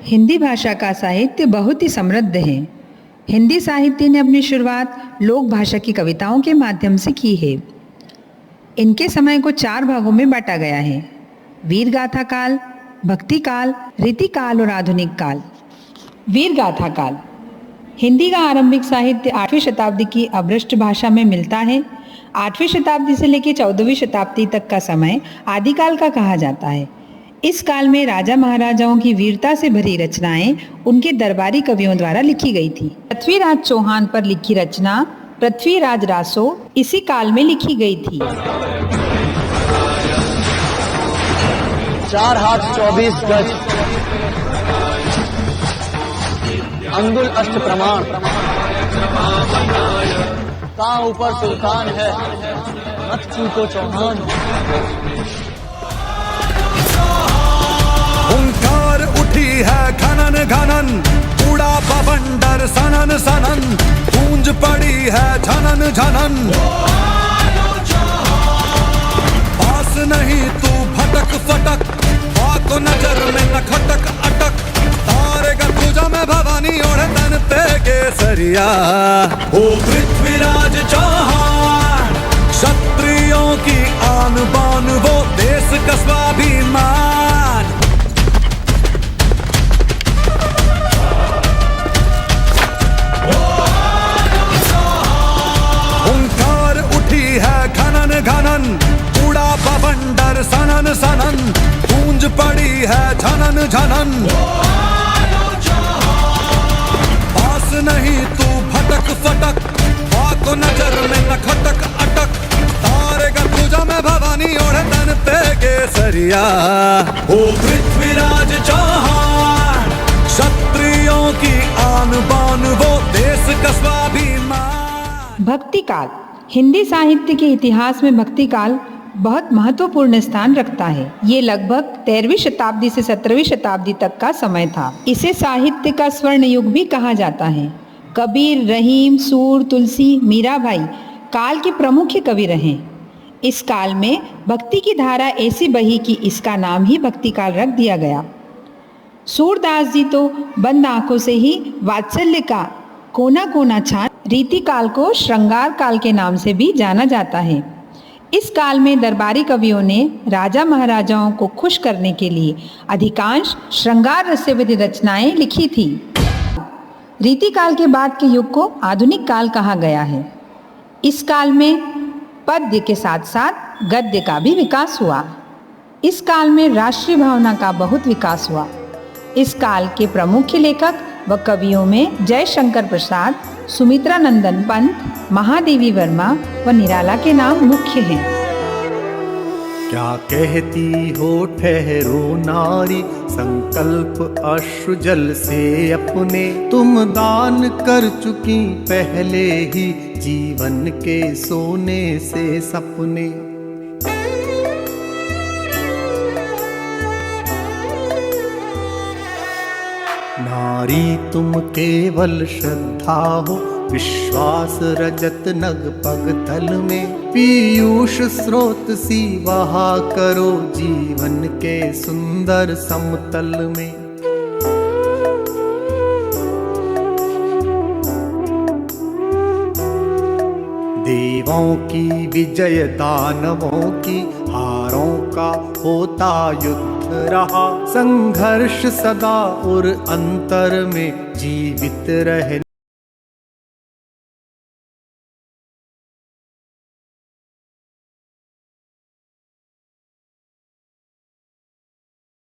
हिंदी भाषा का साहित्य बहुत ही समृद्ध है। हिंदी साहित्य ने अपनी शुरुआत लोक भाषा की कविताओं के माध्यम से की है। इनके समय को 4 भागों में बांटा गया है: वीर गाथा काल, भक्ति काल, रीति काल और आधुनिक काल। वीर गाथा काल। हिंदी का आरंभिक साहित्य 8वीं शताब्दी की अभ्रष्ट भाषा में मिलता है। 8वीं शताब्दी से लेकर 14वीं शताब्दी तक का समय आदिकाल का कहा जाता है। इस काल में राजा महाराजाओं की वीरता से भरी रचनाएं उनके दरबारी कवियों द्वारा लिखी गई थी। पृथ्वीराज चौहान पर लिखी रचना पृथ्वीराज रासो इसी काल में लिखी गई थी। 4 हाथ 24 गज, अंगुल अष्ट प्रमाण, का ऊपर सुल्तान है, मत चूको चौहान। हुंकार उठी है घनन घनन, उड़ा बवंडर सनन सनन, गूंज पड़ी है झनन झनन। पास नहीं तू भटक फटक, को नजर में न खटक अटक, तारेगा तुझा में भवानी ओढ़े तन पे केसरिया। ओ पृथ्वीराज चौहान, क्षत्रियों की आन बान, वो देश का स्वाभिमान। हुंकार उठी है घनन घनन, उड़ा बवंडर सनन सनन, गूंज पड़ी है झनन झनन। पास नहीं तू भटक फटक, को नजर में न खटक अटक, तारेगा तुझा में भवानी ओढ़े तन पे केसरिया। ओ पृथ्वीराज चौहान, क्षत्रियों की आन बान, वो देश का स्वाभिमान। भक्ति काल। हिंदी साहित्य के इतिहास में भक्ति काल बहुत महत्वपूर्ण स्थान रखता है। ये लगभग 13वीं शताब्दी से 17वीं शताब्दी तक का समय था। इसे साहित्य का स्वर्ण युग भी कहा जाता है। कबीर, रहीम, सूर, तुलसी, मीराबाई काल के प्रमुख कवि रहे। इस काल में भक्ति की धारा ऐसी बही कि इसका नाम ही भक्ति काल रख दिया गया। सूरदास जी तो बंद आंखों से ही वात्सल्य का कोना कोना छान रीति काल को श्रृंगार काल के नाम से भी जाना जाता है। इस काल में दरबारी कवियों ने राजा महाराजाओं को खुश करने के लिए अधिकांश श्रृंगार रस से भरी रचनाएं लिखी थी। रीति काल के बाद के युग को आधुनिक काल कहा गया है। इस काल में पद्य के साथ साथ गद्य का भी विकास हुआ। इस काल में राष्ट्रीय भावना का बहुत विकास हुआ। इस काल के प्रमुख लेखक व कवियों में जयशंकर प्रसाद, सुमित्रा नंदन पंत, महादेवी वर्मा व निराला के नाम मुख्य हैं। क्या कहती हो ठहरो नारी, संकल्प अश्रु जल से अपने, तुम दान कर चुकी पहले ही जीवन के सोने से सपने। नारी तुम केवल श्रद्धा हो, विश्वास रजत नग पग तल में, पीयूष स्रोत सी बहा करो जीवन के सुंदर समतल में। देवों की विजय दानवों की, हारों का होता युद्ध रहा, संघर्ष सदा और अंतर में जीवित रहे।